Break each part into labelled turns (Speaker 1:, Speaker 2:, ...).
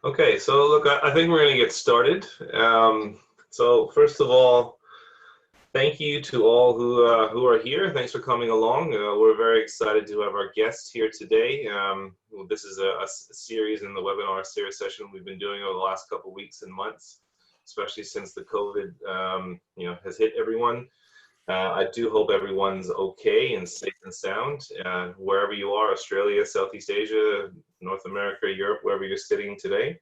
Speaker 1: Okay, so look, I think we're going to get started. So first of all, thank you to all who are here. Thanks for coming along. We're very excited to have our guests here today. This is a series in the webinar series session we've been doing over the last couple of weeks and months, especially since the COVID has hit everyone. I do hope everyone's okay and safe and sound wherever you are, Australia, Southeast Asia, North America, Europe, wherever you're sitting today.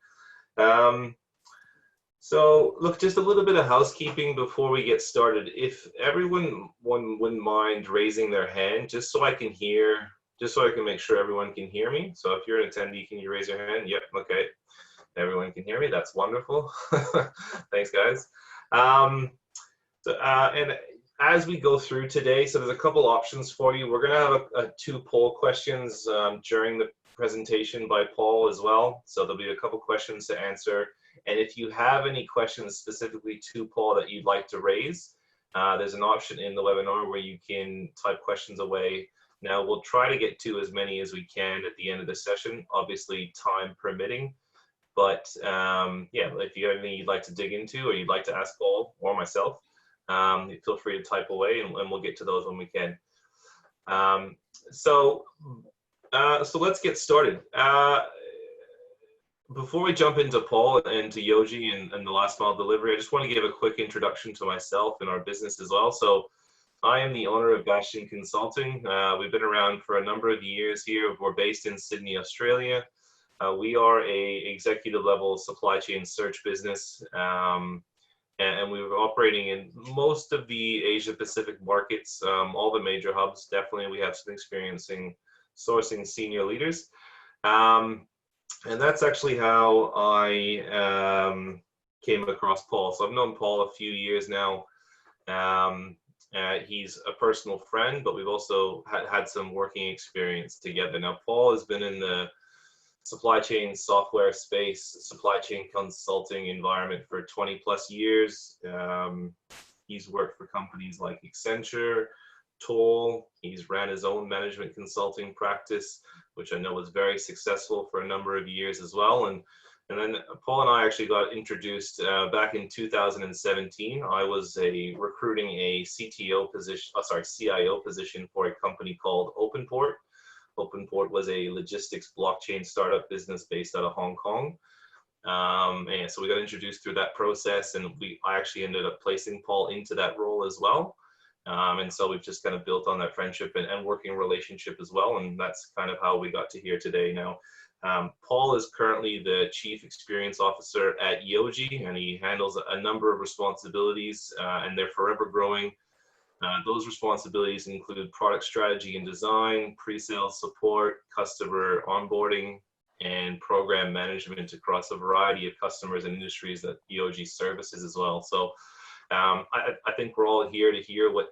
Speaker 1: So look, just a little bit of housekeeping before we get started. If everyone wouldn't mind raising their hand, just so I can make sure everyone can hear me. So if you're an attendee, can you raise your hand? Yep, okay. Everyone can hear me, that's wonderful. Thanks, guys. And as we go through today, so there's a couple options for you. We're gonna have two poll questions during the presentation by Paul as well. So there'll be a couple questions to answer. And if you have any questions specifically to Paul that you'd like to raise, there's an option in the webinar where you can type questions away. Now we'll try to get to as many as we can at the end of the session, obviously time permitting. But yeah, if you have anything you'd like to dig into or you'd like to ask Paul or myself, feel free to type away and we'll get to those when we can. So let's get started. Before we jump into Paul and to Yojee and the last mile delivery, I just want to give a quick introduction to myself and our business as well. So I am the owner of Bastian Consulting. We've been around for a number of years here. We're based in Sydney, Australia. We are a executive level supply chain search business. And we were operating in most of the Asia Pacific markets, all the major hubs. Definitely, we have some experience in sourcing senior leaders. And that's actually how I came across Paul. So I've known Paul a few years now. He's a personal friend, but we've also had some working experience together. Now, Paul has been in the supply chain software space, supply chain consulting environment for 20 plus years. He's worked for companies like Accenture, Toll. He's ran his own management consulting practice, which I know was very successful for a number of years as well. And then Paul and I actually got introduced back in 2017. I was recruiting a CIO position for a company called OpenPort. OpenPort was a logistics blockchain startup business based out of Hong Kong. And so we got introduced through that process, and I actually ended up placing Paul into that role as well. And so we've just kind of built on that friendship and working relationship as well. And that's kind of how we got to here today. Now, Paul is currently the Chief Experience Officer at Yojee, and he handles a number of responsibilities, and they're forever growing. Those responsibilities include product strategy and design, pre-sales support, customer onboarding, and program management across a variety of customers and industries that Yojee services as well. So I think we're all here to hear what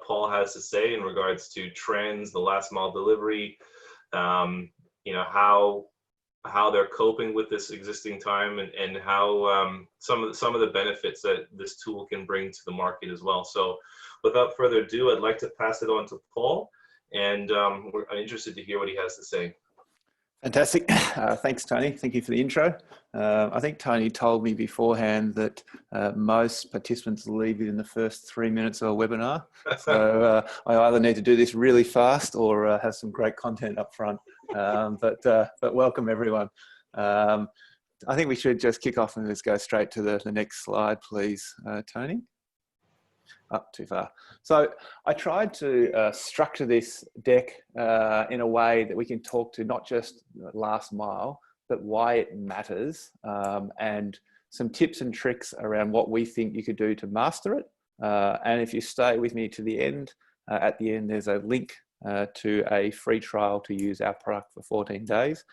Speaker 1: Paul has to say in regards to trends, the last mile delivery, how they're coping with this existing time, and how some of the benefits that this tool can bring to the market as well. So without further ado, I'd like to pass it on to Paul, and I'm interested to hear what he has to say.
Speaker 2: Fantastic. Thanks, Tony. Thank you for the intro. I think Tony told me beforehand that most participants leave within the first 3 minutes of a webinar. So I either need to do this really fast or have some great content up front. But welcome, everyone. I think we should just kick off and let's go straight to the next slide, please, Tony. Up too far. So I tried to structure this deck in a way that we can talk to not just last mile, but why it matters, and some tips and tricks around what we think you could do to master it. And if you stay with me to the end, at the end there's a link to a free trial to use our product for 14 days,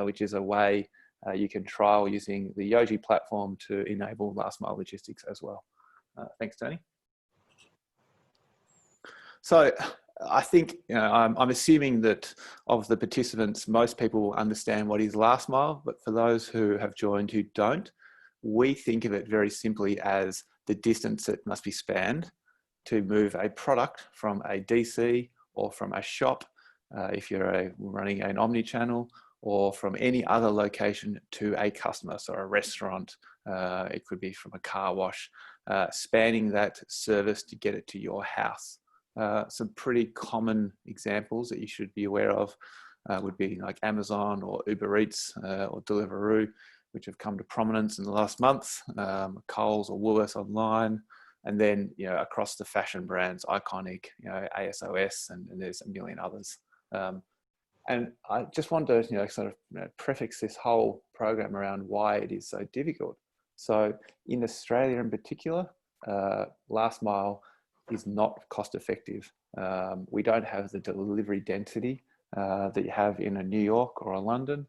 Speaker 2: which is a way you can trial using the Yojee platform to enable last mile logistics as well. Thanks, Tony. So I think, I'm assuming that of the participants, most people will understand what is last mile, but for those who have joined who don't, we think of it very simply as the distance that must be spanned to move a product from a DC or from a shop, if you're running an omni-channel, or from any other location to a customer, so a restaurant, it could be from a car wash, spanning that service to get it to your house. Some pretty common examples that you should be aware of would be like Amazon or Uber Eats or Deliveroo, which have come to prominence in the last month, Coles or Woolworths online, and then, you know, across the fashion brands, Iconic, you know, ASOS, and there's a million others. And I just want to, you know, sort of, you know, prefix this whole program around why it is so difficult. So in Australia in particular, last mile is not cost effective. We don't have the delivery density that you have in a New York or a London.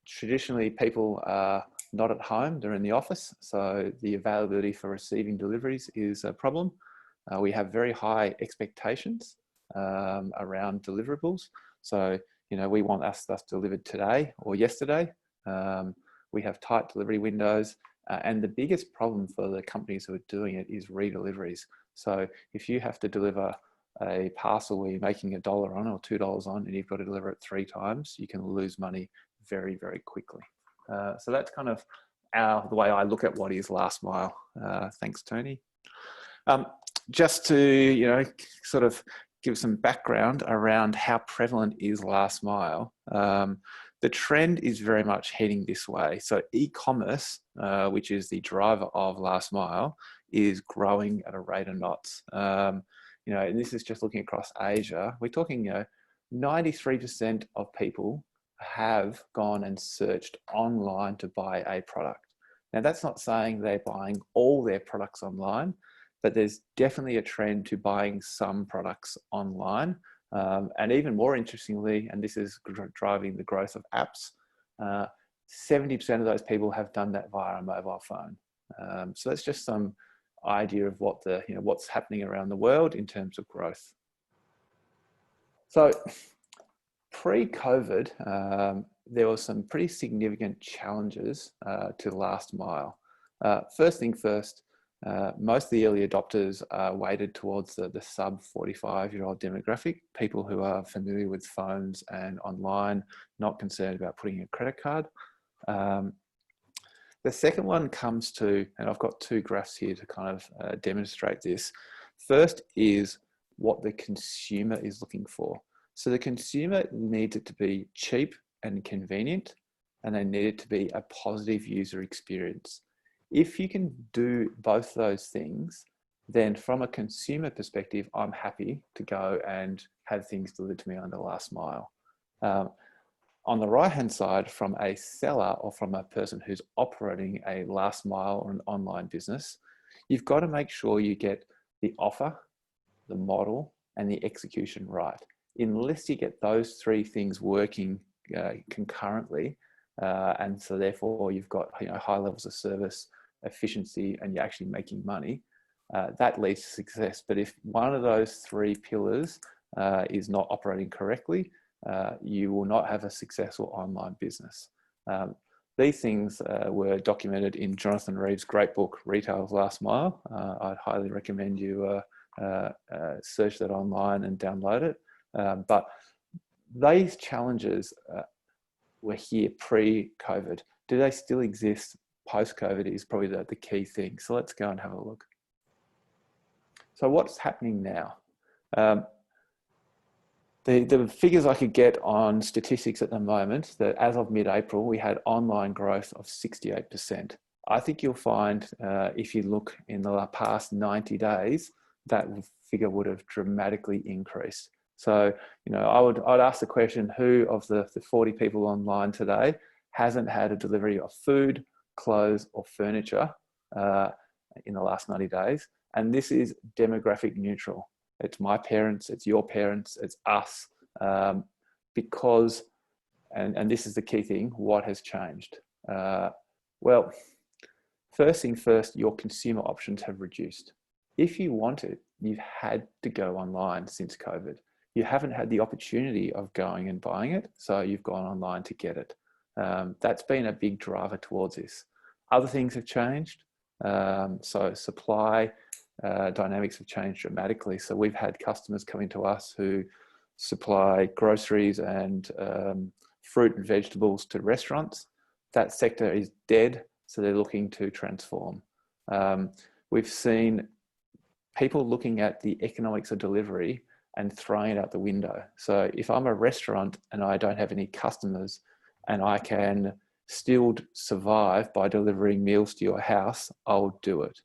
Speaker 2: Traditionally, people are not at home, they're in the office. So the availability for receiving deliveries is a problem. We have very high expectations around deliverables. So, you know, we want us delivered today or yesterday. We have tight delivery windows. And the biggest problem for the companies who are doing it is redeliveries. So if you have to deliver a parcel where you're making $1 on or $2 on, and you've got to deliver it 3 times, you can lose money very, very quickly. So that's kind of the way I look at what is last mile. Thanks, Tony. Just to, you know, sort of give some background around how prevalent is last mile. The trend is very much heading this way. So e-commerce, which is the driver of last mile, is growing at a rate of knots. You know, and this is just looking across Asia. We're talking, you know, 93% of people have gone and searched online to buy a product. Now, that's not saying they're buying all their products online, but there's definitely a trend to buying some products online. And even more interestingly, and this is driving the growth of apps, 70% of those people have done that via a mobile phone. So that's just some idea of what the, you know, what's happening around the world in terms of growth. So pre-COVID, there were some pretty significant challenges to last mile. First thing first, most of the early adopters weighted towards the sub 45-year-old demographic, people who are familiar with phones and online, not concerned about putting in a credit card. The second one comes to, and I've got 2 graphs here to kind of demonstrate this. First is what the consumer is looking for. So the consumer needs it to be cheap and convenient, and they need it to be a positive user experience. If you can do both those things, then from a consumer perspective, I'm happy to go and have things delivered to me on the last mile. On the right-hand side, from a seller or from a person who's operating a last mile or an online business, you've got to make sure you get the offer, the model, and the execution right. Unless you get those 3 things working concurrently, and so therefore you've got, you know, high levels of service, efficiency, and you're actually making money, that leads to success. But if one of those 3 pillars is not operating correctly, you will not have a successful online business. These things were documented in Jonathan Reeves' great book, Retail's Last Mile. I'd highly recommend you search that online and download it. But these challenges were here pre-COVID. Do they still exist post-COVID is probably the key thing. So let's go and have a look. So what's happening now? The figures I could get on statistics at the moment, that as of mid-April, we had online growth of 68%. I think you'll find if you look in the past 90 days, that figure would have dramatically increased. So, you know, I'd ask the question, who of the 40 people online today hasn't had a delivery of food, clothes, or furniture in the last 90 days? And this is demographic neutral. It's my parents, it's your parents, it's us, because, and this is the key thing, what has changed? Well, first thing first, your consumer options have reduced. If you want it, you've had to go online since COVID. You haven't had the opportunity of going and buying it, so you've gone online to get it. That's been a big driver towards this. Other things have changed. So supply dynamics have changed dramatically. So we've had customers coming to us who supply groceries and fruit and vegetables to restaurants. That sector is dead, so they're looking to transform. We've seen people looking at the economics of delivery and throwing it out the window. So if I'm a restaurant and I don't have any customers and I can still survive by delivering meals to your house, I'll do it.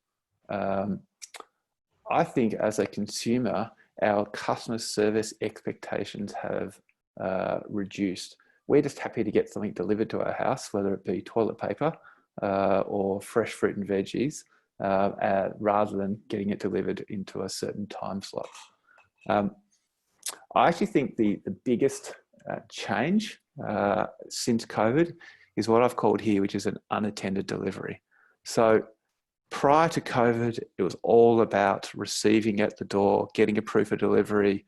Speaker 2: I think as a consumer, our customer service expectations have reduced. We're just happy to get something delivered to our house, whether it be toilet paper or fresh fruit and veggies, rather than getting it delivered into a certain time slot. I actually think the biggest change since COVID is what I've called here, which is an unattended delivery. So prior to COVID, it was all about receiving at the door, getting a proof of delivery,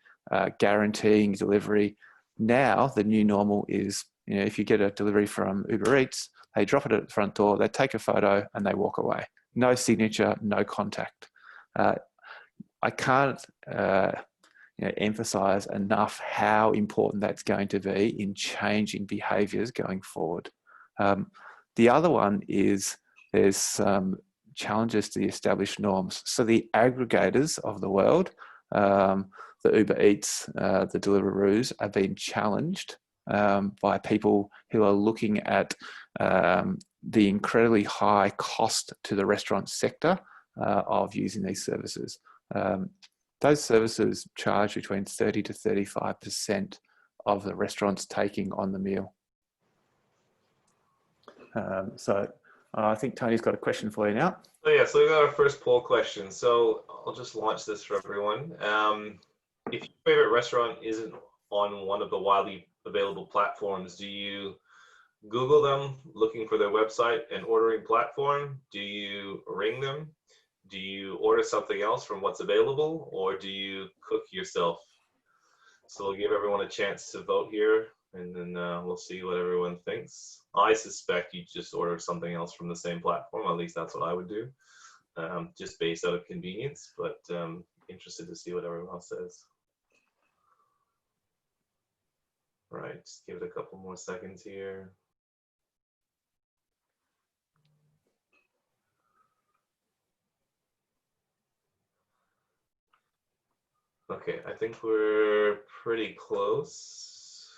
Speaker 2: guaranteeing delivery. Now, the new normal is, if you get a delivery from Uber Eats, they drop it at the front door, they take a photo and they walk away. No signature, no contact. I can't emphasize enough how important that's going to be in changing behaviors going forward. The other one is there's some challenges to the established norms. So the aggregators of the world, the Uber Eats, the Deliveroos, are being challenged by people who are looking at the incredibly high cost to the restaurant sector of using these services. Those services charge between 30 to 35% of the restaurants taking on the meal. So I think Tony's got a question for you now.
Speaker 1: So yeah, so we got our first poll question. So I'll just launch this for everyone. If your favorite restaurant isn't on one of the widely available platforms, do you Google them looking for their website and ordering platform? Do you ring them? Do you order something else from what's available, or do you cook yourself? So we'll give everyone a chance to vote here, and then we'll see what everyone thinks. I suspect you just order something else from the same platform. At least that's what I would do, just based out of convenience, but interested to see what everyone else says. All right, just give it a couple more seconds here. Okay, I think we're pretty close.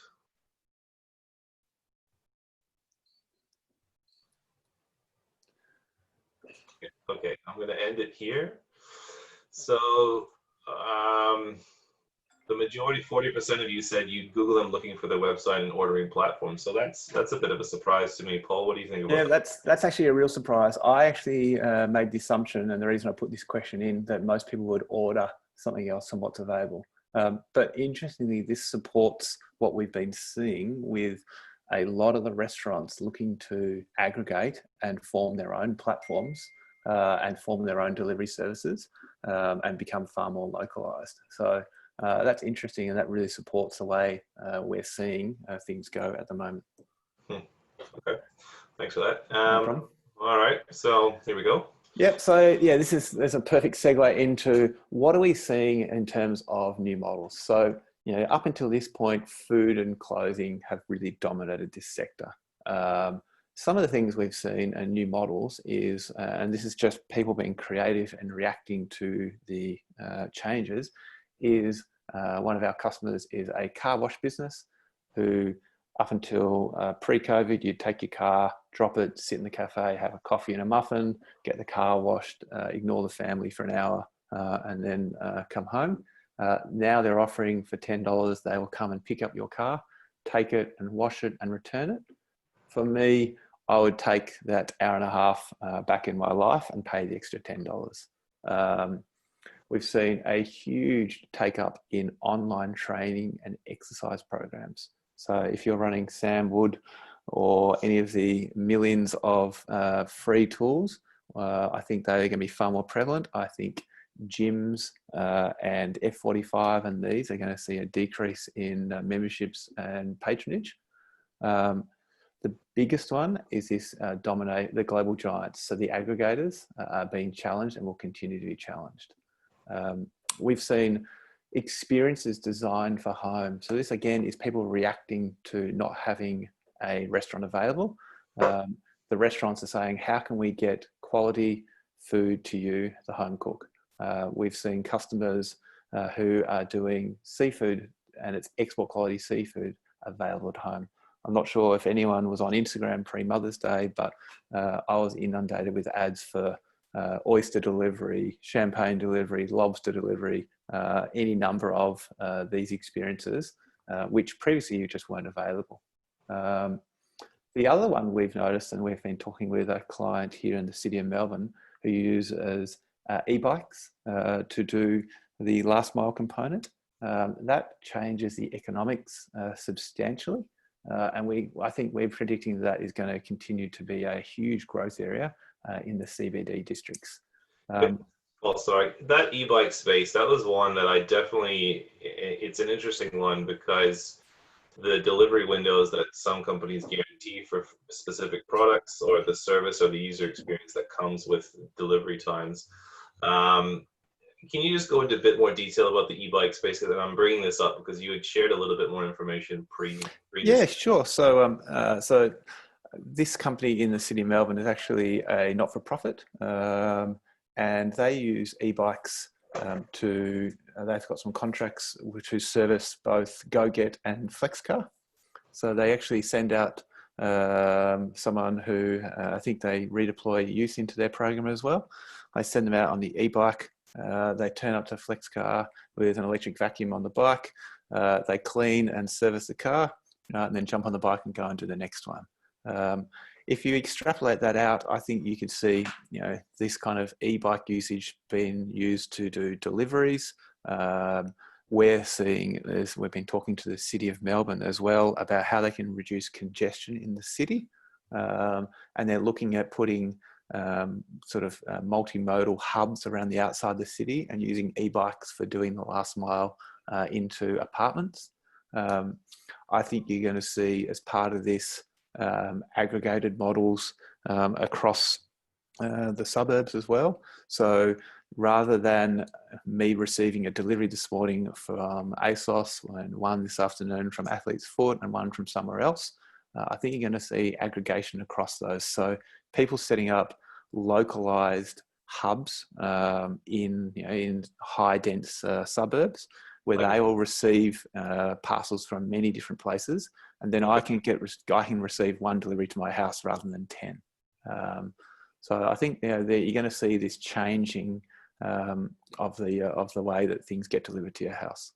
Speaker 1: Okay, I'm going to end it here. So the majority, 40% of you said you'd Google them looking for their website and ordering platforms. So that's a bit of a surprise to me. Paul, what do you think about that?
Speaker 2: That's actually a real surprise. I actually made the assumption, and the reason I put this question in, that most people would order something else from what's available. But interestingly, this supports what we've been seeing with a lot of the restaurants looking to aggregate and form their own platforms and form their own delivery services and become far more localized. So that's interesting, and that really supports the way we're seeing things go at the moment.
Speaker 1: Okay, thanks for that.
Speaker 2: No problem.
Speaker 1: All right, so here we go.
Speaker 2: Yep. So yeah, there's a perfect segue into what are we seeing in terms of new models. So up until this point, food and clothing have really dominated this sector. Some of the things we've seen in new models is, and this is just people being creative and reacting to the changes, is one of our customers is a car wash business who, up until pre-COVID, you'd take your car, drop it, sit in the cafe, have a coffee and a muffin, get the car washed, ignore the family for an hour, and then come home. Now they're offering for $10, they will come and pick up your car, take it and wash it and return it. For me, I would take that hour and a half back in my life and pay the extra $10. We've seen a huge take up in online training and exercise programs. So if you're running Sam Wood or any of the millions of free tools, I think they're going to be far more prevalent. I think gyms and F45 and these are going to see a decrease in memberships and patronage. The biggest one is this dominate the global giants. So the aggregators are being challenged and will continue to be challenged. We've seen experiences designed for home. So this again is people reacting to not having a restaurant available. The restaurants are saying, how can we get quality food to you, the home cook? We've seen customers who are doing seafood, and it's export quality seafood available at home. I'm not sure if anyone was on Instagram pre-Mother's Day, but I was inundated with ads for oyster delivery, champagne delivery, lobster delivery, any number of these experiences, which previously just weren't available. The other one we've noticed, and we've been talking with a client here in the city of Melbourne who uses e-bikes to do the last mile component. That changes the economics substantially. And I think we're predicting that is going to continue to be a huge growth area in the CBD districts.
Speaker 1: Sorry, that e-bike space, that was one that I definitely, it's an interesting one because the delivery windows that some companies guarantee for specific products, or the service or the user experience that comes with delivery times. Can you just go into a bit more detail about the e-bike space? And I'm bringing this up because you had shared a little bit more information pre.
Speaker 2: Yeah, sure. So, so this company in the city of Melbourne is actually a not-for-profit, and they use e-bikes they've got some contracts to service both GoGet and FlexCar. So they actually send out someone who I think they redeploy youth into their program as well. They send them out on the e-bike. They turn up to FlexCar with an electric vacuum on the bike. They clean and service the car, and then jump on the bike and go and do the next one. If you extrapolate that out, I think you could see, this kind of e-bike usage being used to do deliveries. We're seeing, as we've been talking to the City of Melbourne as well about how they can reduce congestion in the city, and they're looking at putting multimodal hubs around the outside the city and using e-bikes for doing the last mile into apartments. I think you're going to see, as part of this, aggregated models across the suburbs as well. So rather than me receiving a delivery this morning from ASOS and one this afternoon from Athlete's Foot and one from somewhere else, I think you're going to see aggregation across those. So people setting up localized hubs in high dense suburbs where they will receive parcels from many different places, and then I can receive one delivery to my house rather than 10. So I think you're going to see this changing of the way that things get delivered to your house.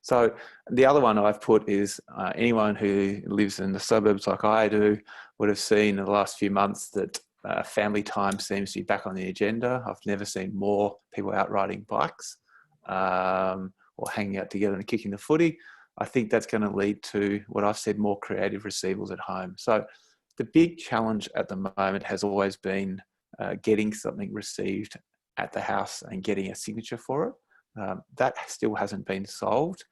Speaker 2: So the other one I've put is anyone who lives in the suburbs like I do would have seen in the last few months that family time seems to be back on the agenda. I've never seen more people out riding bikes or hanging out together and kicking the footy. I think that's going to lead to what I've said, more creative receivables at home. So the big challenge at the moment has always been getting something received at the house and getting a signature for it. That still hasn't been solved.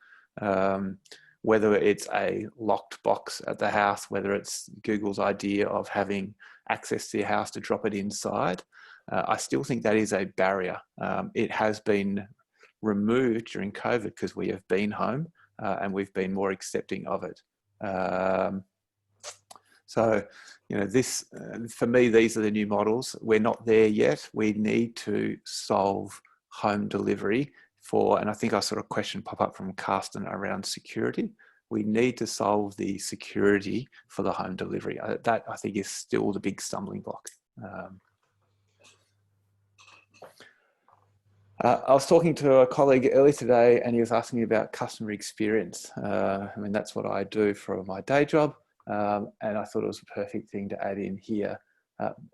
Speaker 2: Whether it's a locked box at the house, whether it's Google's idea of having access to your house to drop it inside, I still think that is a barrier. It has been removed during COVID because we have been home and we've been more accepting of it. So, this, for me, these are the new models. We're not there yet. We need to solve home delivery and I think I saw a question pop up from Carsten around security. We need to solve the security for the home delivery. That, I think, is still the big stumbling block. I was talking to a colleague earlier today and he was asking me about customer experience. That's what I do for my day job. And I thought it was a perfect thing to add in here.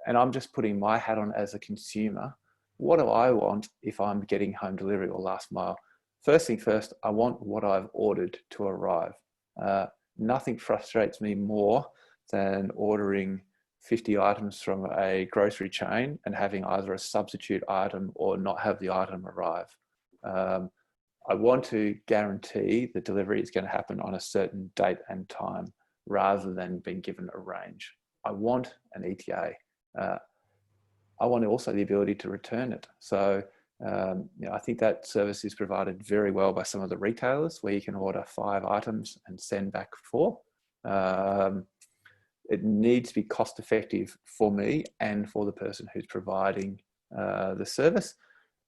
Speaker 2: And I'm just putting my hat on as a consumer. What do I want if I'm getting home delivery or last mile? First thing first, I want what I've ordered to arrive. Nothing frustrates me more than ordering 50 items from a grocery chain and having either a substitute item or not have the item arrive. I want to guarantee the delivery is going to happen on a certain date and time rather than being given a range. I want an ETA. I want also the ability to return it. So I think that service is provided very well by some of the retailers where you can order 5 items and send back 4. It needs to be cost effective for me and for the person who's providing the service,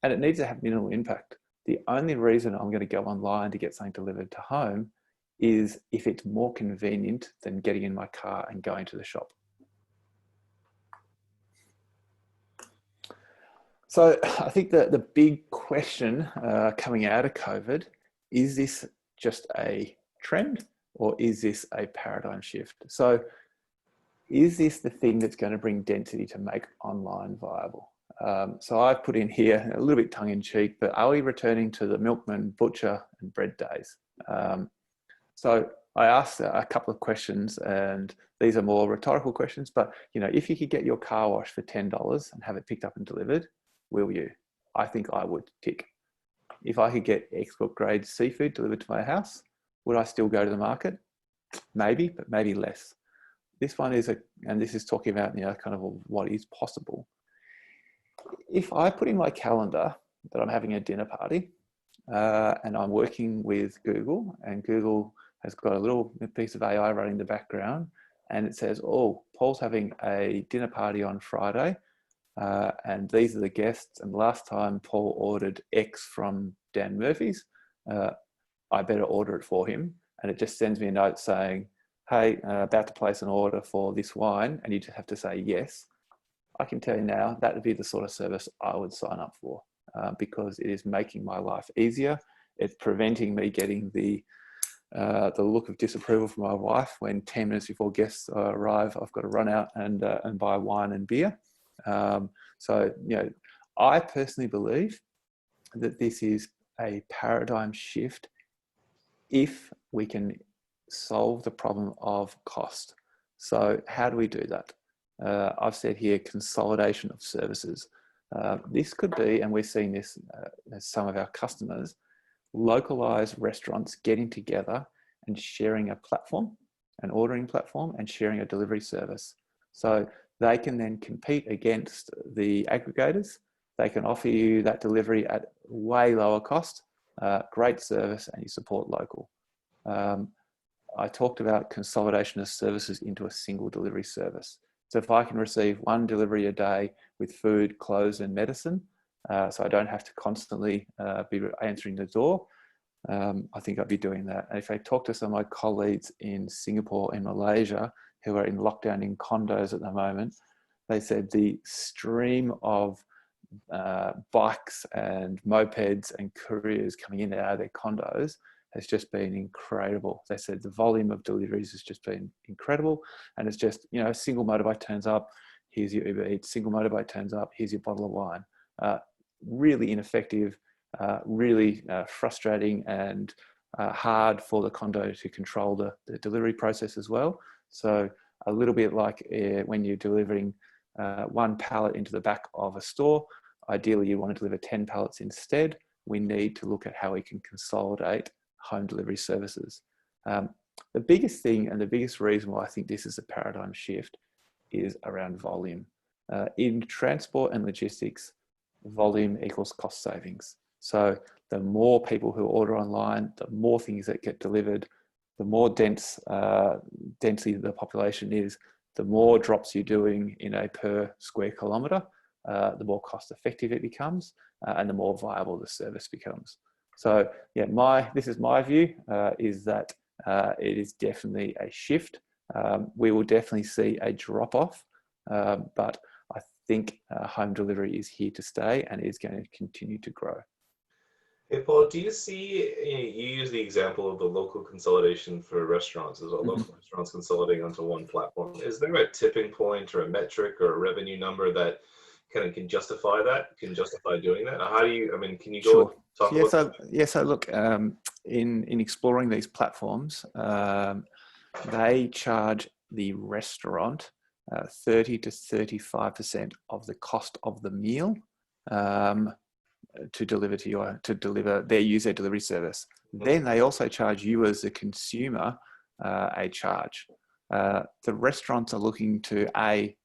Speaker 2: and it needs to have minimal impact. The only reason I'm going to go online to get something delivered to home is if it's more convenient than getting in my car and going to the shop. So I think that the big question coming out of COVID, is this just a trend or is this a paradigm shift? So is this the thing that's going to bring density to make online viable? So I've put in here a little bit tongue in cheek, but are we returning to the milkman, butcher and bread days? So I asked a couple of questions, and these are more rhetorical questions, but if you could get your car washed for $10 and have it picked up and delivered, will you? I think I would tick. If I could get export grade seafood delivered to my house, would I still go to the market? Maybe, but maybe less. This one is and this is talking about, kind of what is possible. If I put in my calendar that I'm having a dinner party and I'm working with Google, and Google has got a little piece of AI running in the background, and it says, oh, Paul's having a dinner party on Friday, and these are the guests, and last time Paul ordered X from Dan Murphy's, I better order it for him. And it just sends me a note saying, hey, about to place an order for this wine, and you just have to say yes. I can tell you now, that would be the sort of service I would sign up for, because it is making my life easier. It's preventing me getting the look of disapproval from my wife when 10 minutes before guests arrive, I've got to run out and buy wine and beer. So, I personally believe that this is a paradigm shift if we can solve the problem of cost. So how do we do that? I've said here, consolidation of services. This could be, and we're seeing this as some of our customers, localized restaurants getting together and sharing a platform, an ordering platform, and sharing a delivery service. So they can then compete against the aggregators. They can offer you that delivery at way lower cost, great service, and you support local. I talked about consolidation of services into a single delivery service. So if I can receive 1 delivery a day with food, clothes, and medicine, so I don't have to constantly be answering the door, I think I'd be doing that. And if I talk to some of my colleagues in Singapore and Malaysia who are in lockdown in condos at the moment, they said the stream of bikes and mopeds and couriers coming in and out of their condos has just been incredible. They said the volume of deliveries has just been incredible. And it's just, a single motorbike turns up, here's your Uber Eats, single motorbike turns up, here's your bottle of wine. Really ineffective, really frustrating, and hard for the condo to control the delivery process as well. So a little bit like when you're delivering 1 pallet into the back of a store, ideally you want to deliver 10 pallets instead. We need to look at how we can consolidate home delivery services. The biggest thing and the biggest reason why I think this is a paradigm shift is around volume. In transport and logistics, volume equals cost savings. So the more people who order online, the more things that get delivered, the more density the population is, the more drops you're doing in a per square kilometre, the more cost effective it becomes, and the more viable the service becomes. So this is my view, is that it is definitely a shift. We will definitely see a drop off, but I think home delivery is here to stay and is going to continue to grow.
Speaker 1: Hey, Paul, do you see, you use the example of the local consolidation for restaurants as well, local restaurants consolidating onto one platform. Is there a tipping point or a metric or a revenue number that kind of can justify doing that? How do you, can you go talk about that?
Speaker 2: So look, in exploring these platforms, they charge the restaurant 30 to 35% of the cost of the meal to deliver use their delivery service. Then they also charge you as a consumer a charge. The restaurants are looking to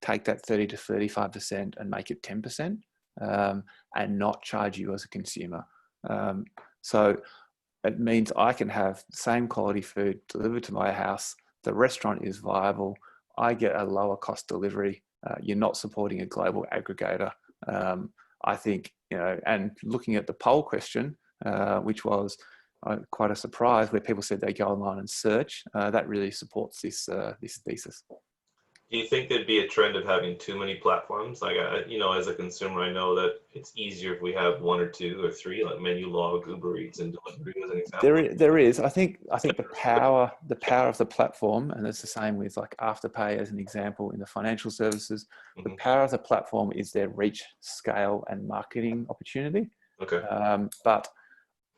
Speaker 2: take that 30 to 35% and make it 10%. and not charge you as a consumer. So it means I can have the same quality food delivered to my house. The restaurant is viable. I get a lower cost delivery. You're not supporting a global aggregator. I think, and looking at the poll question, which was quite a surprise, where people said they go online and search, that really supports this thesis.
Speaker 1: Do you think there'd be a trend of having too many platforms? Like, as a consumer, I know that it's easier if we have one or two or three, like Menulog, Uber Eats, and delivery as an example.
Speaker 2: There is. I think the power of the platform, and it's the same with like Afterpay as an example in the financial services. The power of the platform is their reach, scale, and marketing opportunity.
Speaker 1: Okay.
Speaker 2: But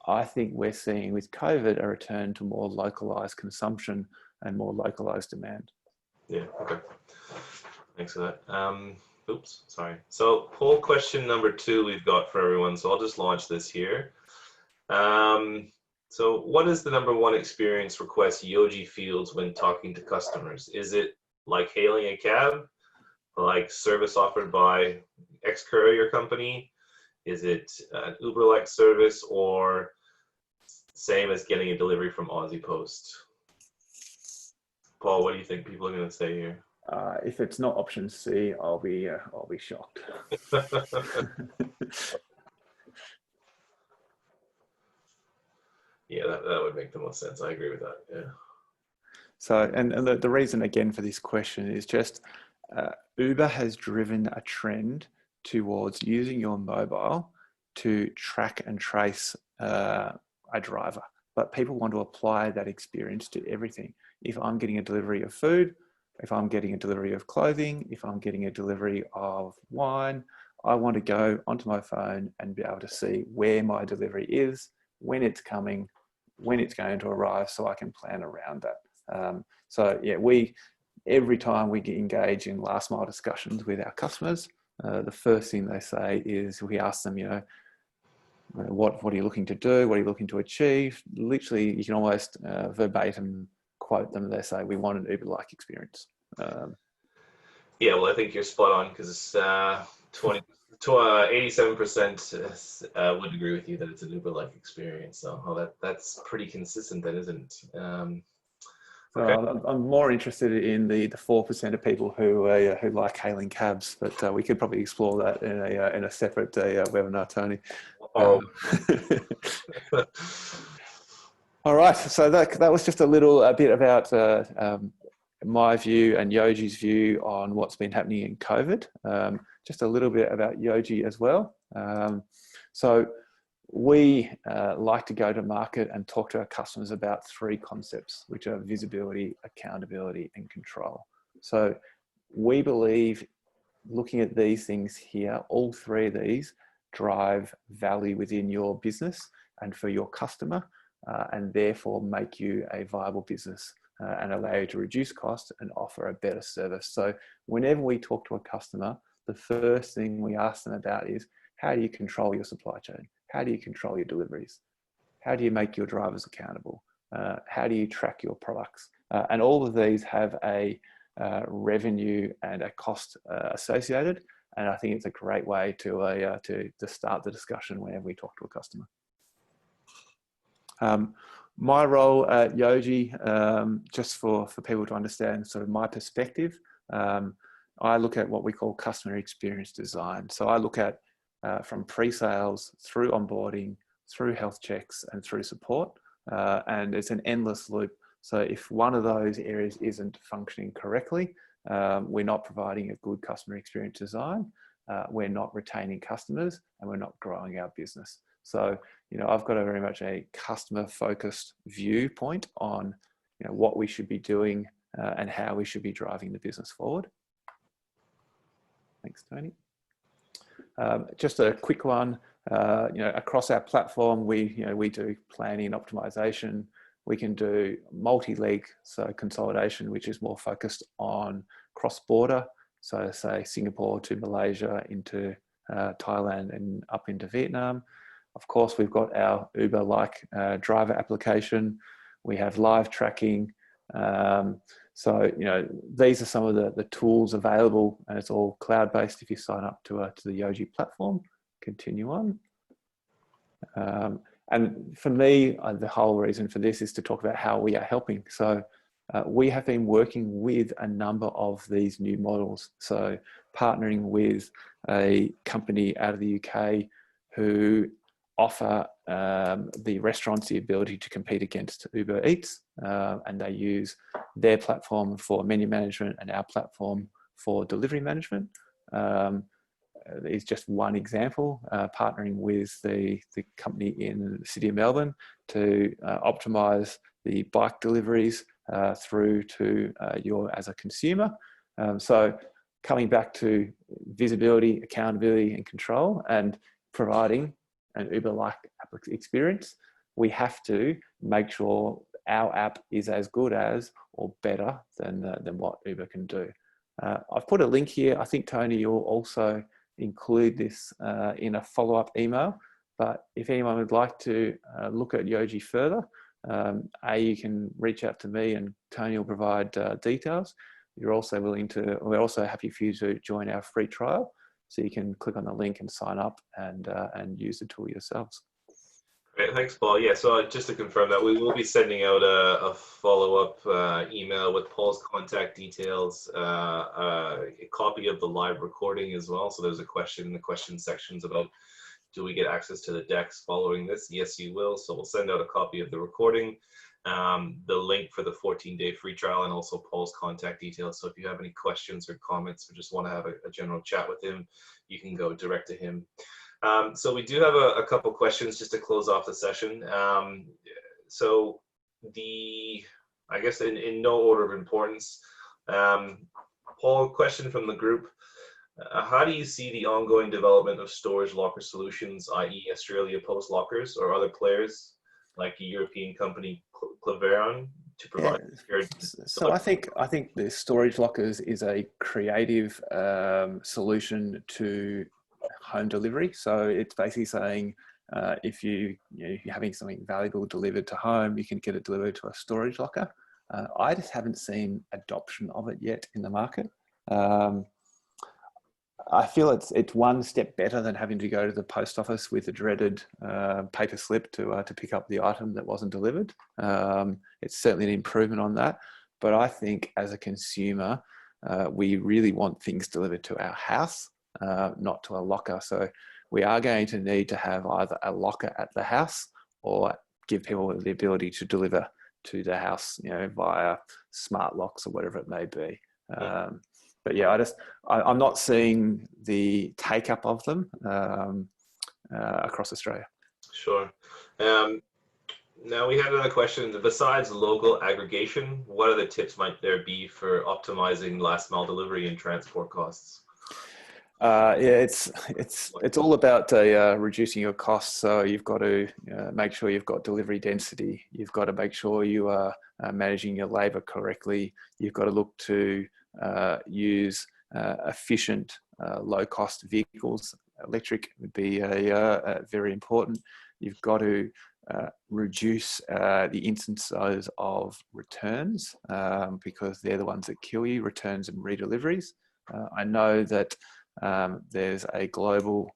Speaker 2: I think we're seeing with COVID a return to more localized consumption and more localized demand.
Speaker 1: Yeah, okay. Thanks for that. Oops, sorry. So poll question number 2 we've got for everyone. So I'll just launch this here. So what is the number one experience request Yojee fields when talking to customers? Is it like hailing a cab, like service offered by X courier company? Is it an Uber-like service, or same as getting a delivery from Aussie Post? Paul, what do you think people are going to say here?
Speaker 2: If it's not option C, I'll be shocked.
Speaker 1: Yeah, that would make the most sense. I agree with that. Yeah.
Speaker 2: So, and the reason again for this question is just Uber has driven a trend towards using your mobile to track and trace a driver, but people want to apply that experience to everything. If I'm getting a delivery of food, if I'm getting a delivery of clothing, if I'm getting a delivery of wine, I want to go onto my phone and be able to see where my delivery is, when it's coming, when it's going to arrive, so I can plan around that. So yeah, every time we engage in last mile discussions with our customers, the first thing they say is, we ask them, what are you looking to do? What are you looking to achieve? Literally, you can almost verbatim quote them. They say, we want an Uber-like experience.
Speaker 1: Yeah, well, I think you're spot on, because 87% would agree with you that it's an Uber-like experience. So that's pretty consistent then, isn't it?
Speaker 2: Okay. I'm more interested in the 4% of people who like hailing cabs, but we could probably explore that in a separate webinar, Tony. All right, so that was just a bit about my view and Yojee's view on what's been happening in COVID. Just a little bit about Yojee as well. So we like to go to market and talk to our customers about 3 concepts, which are visibility, accountability, and control. So we believe, looking at these things here, all 3 of these drive value within your business and for your customer, and therefore make you a viable business and allow you to reduce costs and offer a better service. So whenever we talk to a customer, the first thing we ask them about is, how do you control your supply chain? How do you control your deliveries? How do you make your drivers accountable? How do you track your products? And all of these have a revenue and a cost associated. And I think it's a great way to start the discussion whenever we talk to a customer. My role at Yojee, just for people to understand sort of my perspective, I look at what we call customer experience design. So I look at from pre-sales through onboarding, through health checks, and through support. And it's an endless loop. So if one of those areas isn't functioning correctly, we're not providing a good customer experience design, we're not retaining customers, and we're not growing our business. So, I've got a very much a customer-focused viewpoint on, what we should be doing and how we should be driving the business forward. Thanks, Tony. Just a quick one. Across our platform, we do planning and optimization. We can do multi-leg, so consolidation, which is more focused on cross-border. So say Singapore to Malaysia, into Thailand, and up into Vietnam. Of course, we've got our Uber-like driver application. We have live tracking. So, these are some of the tools available, and it's all cloud-based if you sign up to the Yojee platform. continue on. And for me, the whole reason for this is to talk about how we are helping. So we have been working with a number of these new models. So partnering with a company out of the UK who offer the restaurants the ability to compete against Uber Eats, and they use their platform for menu management and our platform for delivery management. Is just one example, partnering with the company in the city of Melbourne to optimize the bike deliveries through to you as a consumer. So coming back to visibility, accountability and control, and providing an Uber-like experience, we have to make sure our app is as good as or better than what Uber can do. I've put a link here. I think, Tony, you'll also include this in a follow-up email. But if anyone would like to look at Yojee further, you can reach out to me and Tony will provide details. We're also happy for you to join our free trial. So you can click on the link and sign up and use the tool yourselves.
Speaker 1: Great, thanks, Paul. Yeah, so just to confirm that we will be sending out a follow-up email with Paul's contact details, a copy of the live recording as well. So there's a question in the question sections about, do we get access to the decks following this? Yes, you will. So we'll send out a copy of the recording, the link for the 14-day free trial, and also Paul's contact details. So if you have any questions or comments or just want to have a general chat with him, you can go direct to him. So we do have a couple questions just to close off the session. So I guess in no order of importance, Paul, question from the group. How do you see the ongoing development of storage locker solutions, i.e. Australia Post Lockers or other players like a European company, Claveron, to provide?
Speaker 2: Yeah. So I think the storage lockers is a creative solution to home delivery. So it's basically saying if you're having something valuable delivered to home, you can get it delivered to a storage locker. I just haven't seen adoption of it yet in the market. I feel it's one step better than having to go to the post office with the dreaded paper slip to pick up the item that wasn't delivered. It's certainly an improvement on that. But I think as a consumer, we really want things delivered to our house, not to a locker. So we are going to need to have either a locker at the house or give people the ability to deliver to the house, via smart locks or whatever it may be. But yeah, I'm not seeing the take up of them across Australia.
Speaker 1: Sure. Now we had another question. Besides local aggregation, what other tips might there be for optimizing last mile delivery and transport costs?
Speaker 2: Yeah, it's all about reducing your costs. So you've got to make sure you've got delivery density. You've got to make sure you are managing your labour correctly. You've got to look to use efficient, low-cost vehicles. Electric would be very important. You've got to reduce the instances of returns because they're the ones that kill you, returns and redeliveries. I know that there's a global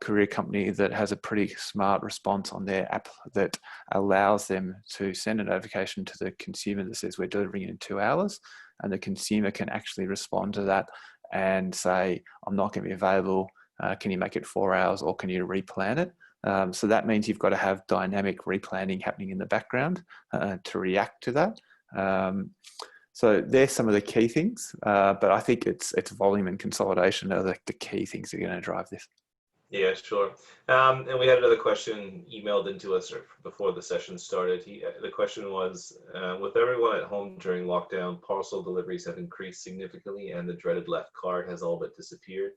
Speaker 2: courier company that has a pretty smart response on their app that allows them to send a notification to the consumer that says we're delivering in 2 hours, and the consumer can actually respond to that and say, I'm not going to be available, can you make it 4 hours or can you replan it? So that means you've got to have dynamic replanning happening in the background to react to that. So there's some of the key things, but I think it's volume and consolidation are the key things that are going to drive this.
Speaker 1: Yeah, sure. And we had another question emailed into us before the session started. The question was, with everyone at home during lockdown, parcel deliveries have increased significantly and the dreaded left card has all but disappeared.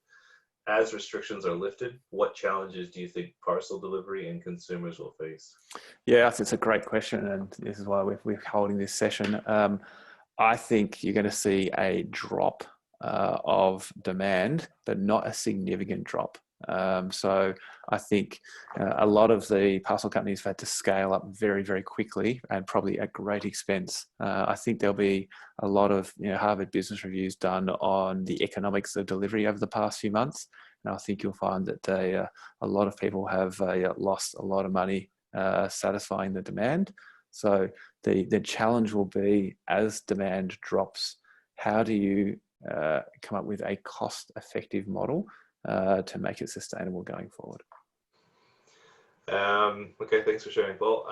Speaker 1: As restrictions are lifted, what challenges do you think parcel delivery and consumers will face?
Speaker 2: Yeah, it's a great question, and this is why we're holding this session. I think you're going to see a drop of demand, but not a significant drop. So I think a lot of the parcel companies have had to scale up very, very quickly and probably at great expense. I think there'll be a lot of Harvard Business Reviews done on the economics of delivery over the past few months. And I think you'll find that a lot of people have lost a lot of money satisfying the demand. So the challenge will be, as demand drops, how do you come up with a cost-effective model to make it sustainable going forward?
Speaker 1: Okay, thanks for sharing, Paul.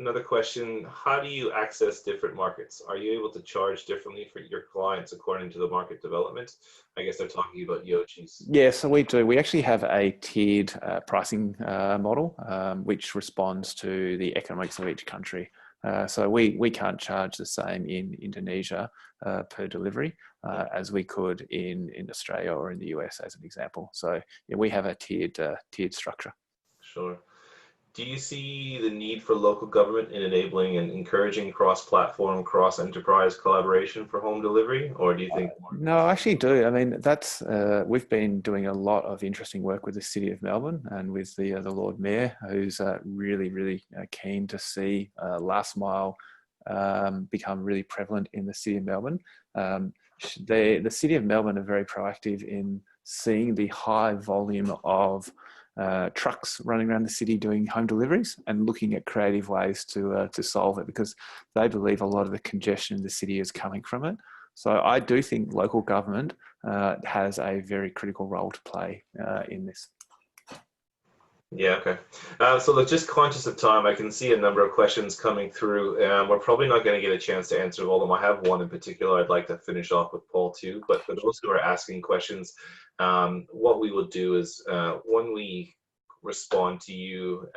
Speaker 1: Another question, how do you access different markets? Are you able to charge differently for your clients according to the market development? I guess they're talking about Yojee's.
Speaker 2: Yeah, so we do. We actually have a tiered pricing model, which responds to the economics of each country. So we can't charge the same in Indonesia per delivery as we could in Australia or in the US, as an example. So yeah, we have a tiered structure.
Speaker 1: Sure. Do you see the need for local government in enabling and encouraging cross-platform, cross-enterprise collaboration for home delivery, or do you think?
Speaker 2: No, I actually do. I mean, that's we've been doing a lot of interesting work with the City of Melbourne and with the Lord Mayor, who's really keen to see last mile become really prevalent in the City of Melbourne. The City of Melbourne are very proactive in seeing the high volume of trucks running around the city doing home deliveries and looking at creative ways to solve it, because they believe a lot of the congestion in the city is coming from it. So I do think local government has a very critical role to play in this.
Speaker 1: Yeah, okay. So look, just conscious of time, I can see a number of questions coming through. We're probably not going to get a chance to answer all of them. I have one in particular I'd like to finish off with Paul too, but for those who are asking questions, what we will do is when we respond to you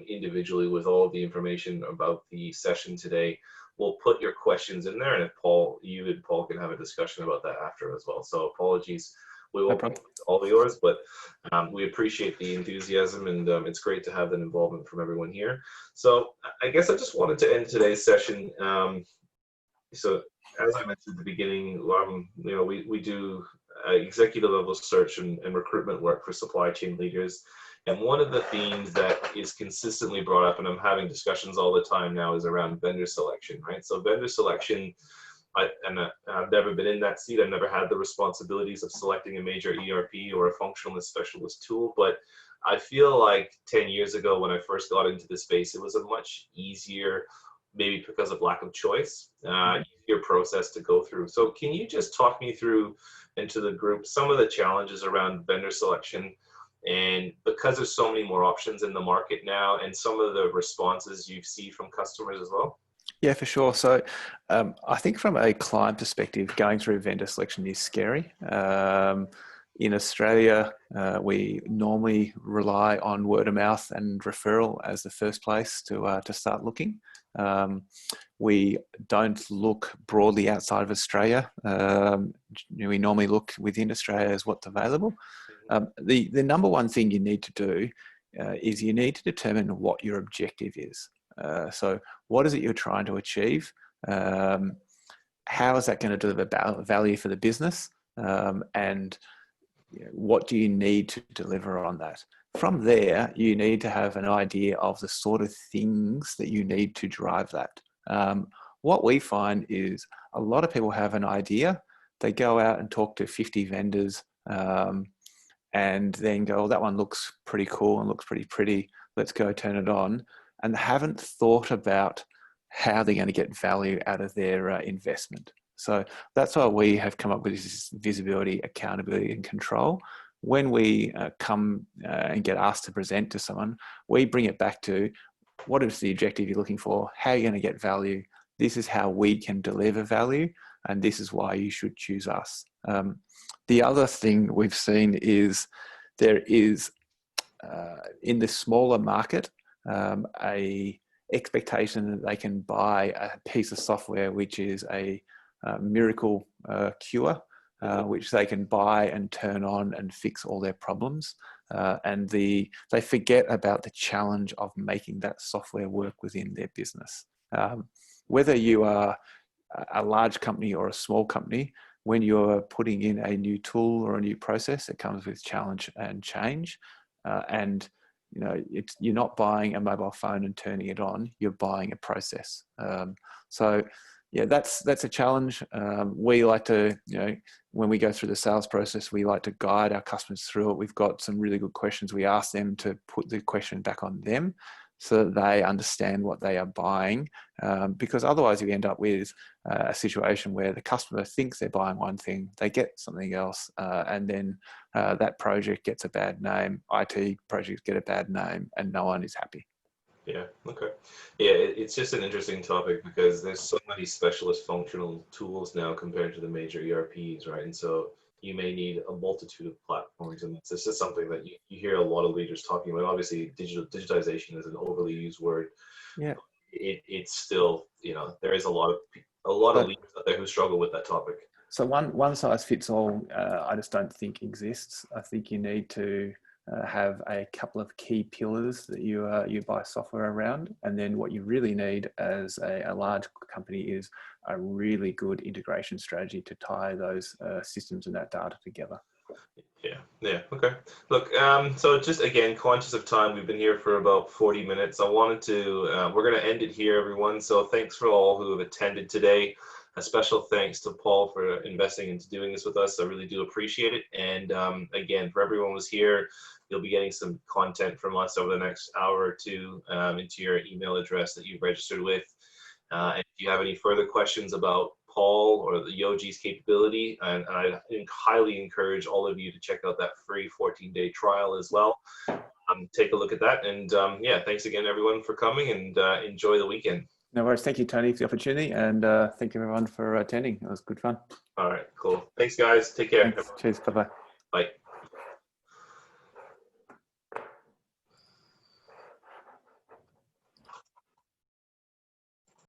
Speaker 1: individually with all of the information about the session today, we'll put your questions in there, and if Paul, you and Paul can have a discussion about that after as well. So apologies. We won't put all yours, but we appreciate the enthusiasm, and it's great to have that involvement from everyone here. So I guess I just wanted to end today's session. So as I mentioned at the beginning, you know, we do executive level search and recruitment work for supply chain leaders. And one of the themes that is consistently brought up, and I'm having discussions all the time now, is around vendor selection, right? So vendor selection, I've never been in that seat. I've never had the responsibilities of selecting a major ERP or a functionalist specialist tool. But I feel like 10 years ago when I first got into the space, it was a much easier, maybe because of lack of choice, easier process to go through. So can you just talk me through, into the group, some of the challenges around vendor selection? And because there's so many more options in the market now, and some of the responses you see from customers as well?
Speaker 2: Yeah, for sure. So I think from a client perspective, going through vendor selection is scary. In Australia, we normally rely on word of mouth and referral as the first place to start looking. We don't look broadly outside of Australia. We normally look within Australia as what's available. The number one thing you need to do is you need to determine what your objective is. So what is it you're trying to achieve? How is that going to deliver value for the business? And what do you need to deliver on that? From there, you need to have an idea of the sort of things that you need to drive that. What we find is a lot of people have an idea. They go out and talk to 50 vendors and then go, oh, that one looks pretty cool and looks pretty. Let's go turn it on. And haven't thought about how they're going to get value out of their investment. So that's why we have come up with this visibility, accountability, and control. When we come and get asked to present to someone, we bring it back to what is the objective you're looking for? How are you going to get value? This is how we can deliver value, and this is why you should choose us. The other thing we've seen is there is, in the smaller market, a expectation that they can buy a piece of software which is a miracle cure, which they can buy and turn on and fix all their problems. And they forget about the challenge of making that software work within their business. Whether you are a large company or a small company, when you're putting in a new tool or a new process, it comes with challenge and change. And you know, you're not buying a mobile phone and turning it on, you're buying a process. So Yeah, that's a challenge. We like to, when we go through the sales process, we like to guide our customers through it. We've got some really good questions. We ask them to put the question back on them so that they understand what they are buying, because otherwise you end up with a situation where the customer thinks they're buying one thing, they get something else, and then that project gets a bad name, IT projects get a bad name, and no one is happy.
Speaker 1: Yeah, okay. Yeah, it's just an interesting topic because there's so many specialist functional tools now compared to the major ERPs, right? And so you may need a multitude of platforms, and it's just something that you hear a lot of leaders talking about. Obviously, digitization is an overly used word.
Speaker 2: Yeah.
Speaker 1: It's still, there is a lot of
Speaker 2: So,
Speaker 1: leaders out there who struggle with that topic.
Speaker 2: so one size fits all, I just don't think exists. I think you need to have a couple of key pillars that you buy software around, and then what you really need as a large company is a really good integration strategy to tie those systems and that data together.
Speaker 1: Yeah, okay. Look, so just again, conscious of time, we've been here for about 40 minutes. We're going to end it here, everyone. So thanks for all who have attended today. A special thanks to Paul for investing into doing this with us. I really do appreciate it. And again, for everyone who's here, you'll be getting some content from us over the next hour or two into your email address that you've registered with. And if you have any further questions about Paul or the Yojee's capability, and I highly encourage all of you to check out that free 14-day trial as well. Take a look at that. And yeah, thanks again, everyone, for coming, and enjoy the weekend.
Speaker 2: No worries. Thank you, Tony, for the opportunity, and thank you, everyone, for attending. It was good fun.
Speaker 1: All right, cool. Thanks, guys. Take care.
Speaker 2: Thanks. Cheers. Bye-bye.
Speaker 1: Bye.